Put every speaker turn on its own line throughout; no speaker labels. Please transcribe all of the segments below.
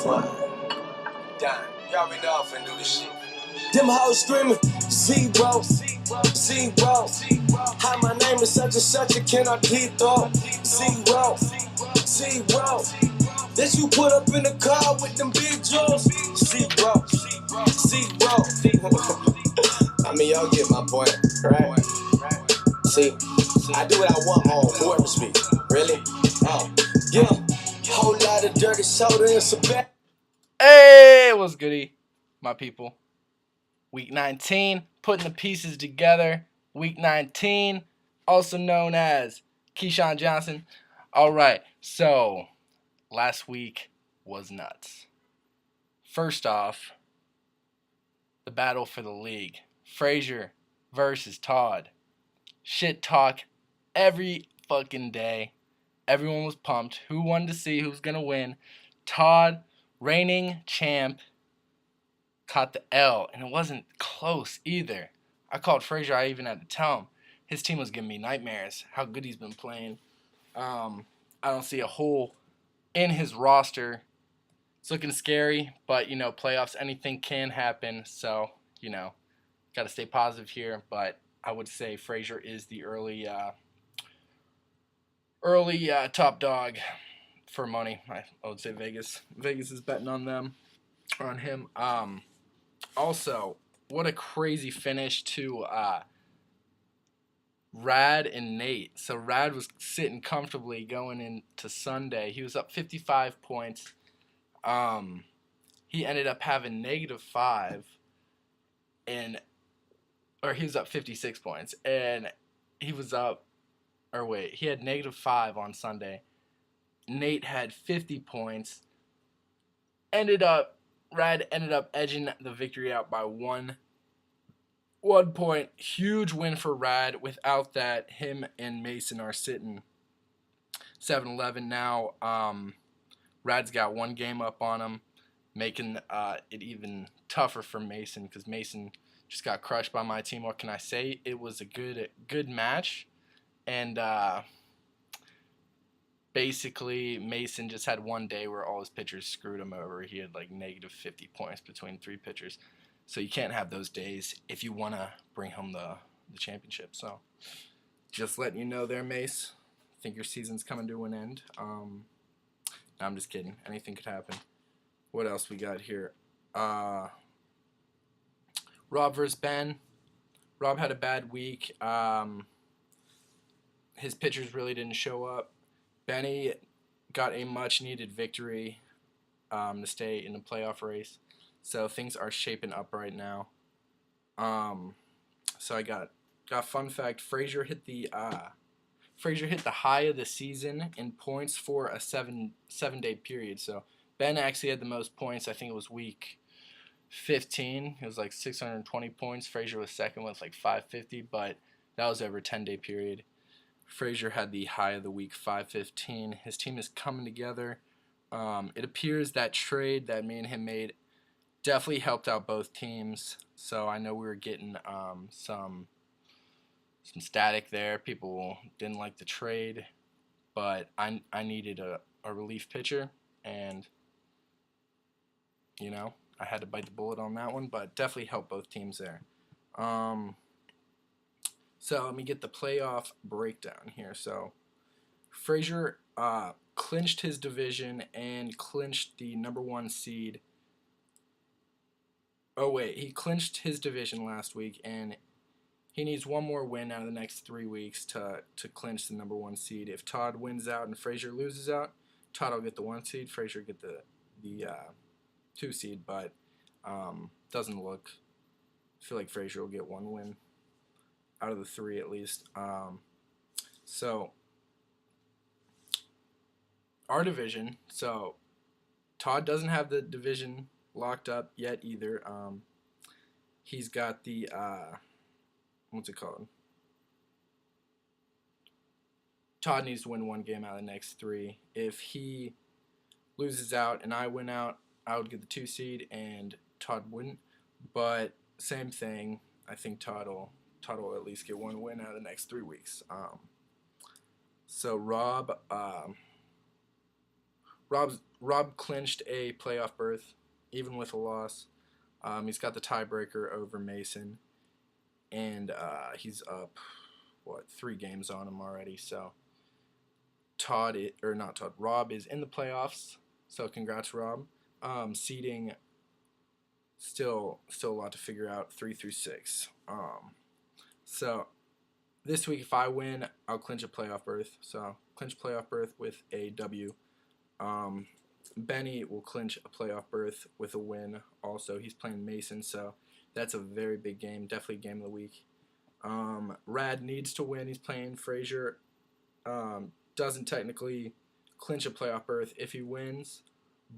What? Done. You already know I'm finna do this shit. Them hoes screaming, zero, zero. Hi, my name is such and such, and can I keep up? Zero, zero. That you put up in the car with them big jaws. Zero, zero. I mean, y'all get my point, right? See, I do what I want on whoever speaks. Really? Yeah. Whole lot of dirty soda and some bad.
Hey, what's goody, my people? Week 19, putting the pieces together. Week 19, also known as Keyshawn Johnson. All right, so last week was nuts. First off, the battle for the league. Frazier versus Todd. Shit talk every fucking day. Everyone was pumped. Who wanted to see who's going to win? Todd, reigning champ, caught the L, and it wasn't close either. I called Frazier. I even had to tell him. His team was giving me nightmares, how good he's been playing. I don't see a hole in his roster. It's looking scary, but, playoffs, anything can happen. So, got to stay positive here. But I would say Frazier is the early top dog for money. I would say Vegas. Vegas is betting on him. Also, what a crazy finish to Rad and Nate. So Rad was sitting comfortably going into Sunday. He was up 55 points. He ended up having -5, or he was up 56 points, and he was up. Or wait, he had -5 on Sunday. Nate had 50 points. Rad ended up edging the victory out by 1 point. Huge win for Rad. Without that, him and Mason are sitting 7-11 now. Rad's got 1 game up on him, making it even tougher for Mason because Mason just got crushed by my team. What can I say? It was a good match, and basically Mason just had one day where all his pitchers screwed him over. He had like -50 points between 3 pitchers. So you can't have those days if you want to bring home the championship. So just letting you know there, Mace. I think your season's coming to an end. No, I'm just kidding. Anything could happen. What else we got here? Rob versus Ben. Rob had a bad week. His pitchers really didn't show up. Benny got a much-needed victory to stay in the playoff race. So things are shaping up right now. So I got a fun fact. Frazier hit the high of the season in points for a seven-day period. So Ben actually had the most points. I think it was week 15. It was like 620 points. Frazier was second with like 550, but that was over a 10-day period. Frazier had the high of the week, 515. His team is coming together. It appears that trade that me and him made definitely helped out both teams. So I know we were getting some static there. People didn't like the trade, but I needed a relief pitcher, and I had to bite the bullet on that one, but definitely helped both teams there. So let me get the playoff breakdown here. So Frazier clinched his division and clinched the number 1 seed. Oh wait, he clinched his division last week, and he needs 1 more win out of the next 3 weeks to clinch the number 1 seed. If Todd wins out and Frazier loses out, Todd will get the 1 seed, Frazier get the 2 seed, but doesn't look. I feel like Frazier will get 1 win out of the 3 at least. So our division. So Todd doesn't have the division locked up yet either. He's got the what's it called? Todd needs to win 1 game out of the next 3. If he loses out and I win out, I would get the 2 seed and Todd wouldn't. But same thing. I think Todd will at least get 1 win out of the next 3 weeks. So Rob Rob clinched a playoff berth, even with a loss. He's got the tiebreaker over Mason, and he's up 3 games on him already. So Rob is in the playoffs. So congrats, Rob. Seeding still a lot to figure out, 3 through 6. So this week, if I win, I'll clinch a playoff berth. So clinch a playoff berth with a W. Benny will clinch a playoff berth with a win. Also, he's playing Mason, so that's a very big game. Definitely game of the week. Rad needs to win. He's playing Frazier. Doesn't technically clinch a playoff berth if he wins,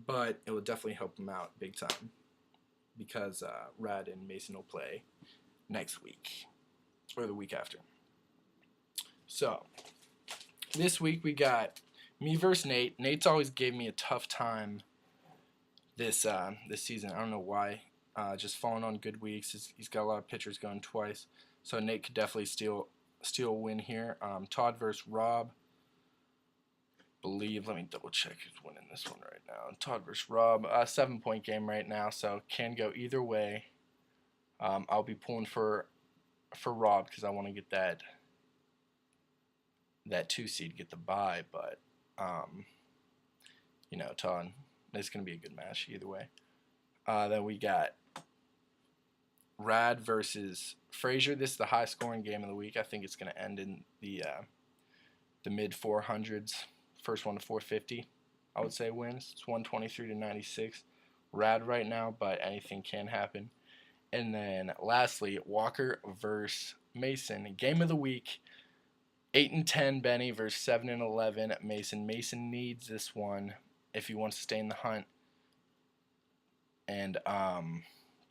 but it will definitely help him out big time because Rad and Mason will play next week or the week after. So this week we got me versus Nate. Nate's always gave me a tough time this season. I don't know why. Just falling on good weeks. He's got a lot of pitchers going twice, so Nate could definitely steal a win here. Todd versus Rob. Let me double check who's winning this one right now. Todd versus Rob. 7-point game right now, so can go either way. I'll be pulling for Rob because I want to get that 2 seed, get the bye, but Todd, it's going to be a good match either way. Then we got Rad versus Frazier. This is the high scoring game of the week. I think it's going to end in the mid 400s. First one to 450, I would say, wins. It's 123 to 96. Rad right now, but anything can happen. And then lastly, Walker versus Mason. Game of the week. 8 and 10 Benny versus 7 and 11 Mason. Mason needs this one if he wants to stay in the hunt. And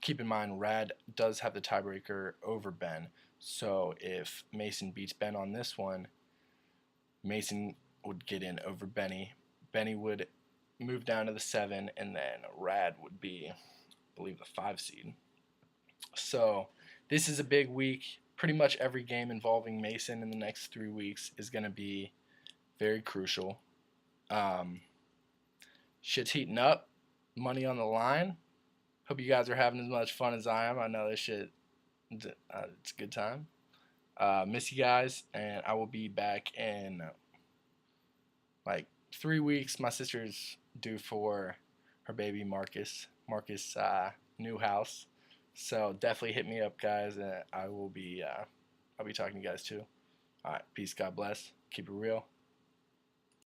keep in mind, Rad does have the tiebreaker over Ben. So if Mason beats Ben on this one, Mason would get in over Benny. Benny would move down to the 7, and then Rad would be, I believe, the 5 seed. So this is a big week. Pretty much every game involving Mason in the next 3 weeks is going to be very crucial. Shit's heating up. Money on the line. Hope you guys are having as much fun as I am. I know this shit, it's a good time. Miss you guys, and I will be back in 3 weeks. My sister's due for her baby Marcus new house. So definitely hit me up, guys, and I'll be talking to you guys too. All right, peace, God bless, keep it real.